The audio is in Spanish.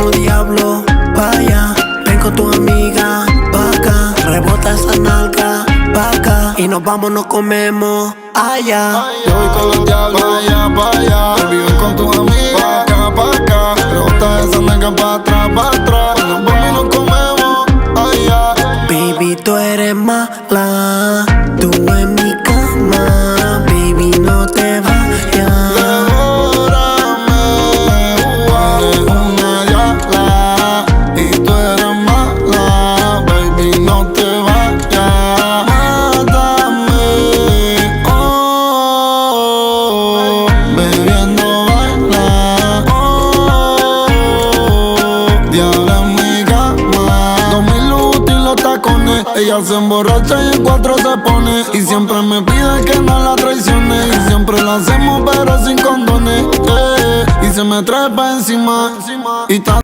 como diablo, vaya. Ven con tu amiga, pa' acá. Rebota esa nalga, pa' acá. Y nos vamos, nos comemos allá. Yo voy con los diablos, pa' allá. Baby, ven con tu amiga, pa' acá. Rebota esa nalga pa' atrás, pa' atrás. Y nos vamos y nos comemos allá. Baby, tú eres mala, tú en mi cama. Baby, no te vayas. Devórame, eres una diabla y tú eres mala. Baby, no te vayas. Mátame, oh, bebiendo baila, oh, diabla en mi cama. 2000 Luti los tacones, ella se emborracha y en 4 se pone. Y siempre me pide que no la traicione. Y siempre lo hacemos pero sin condones, y se me trepa encima y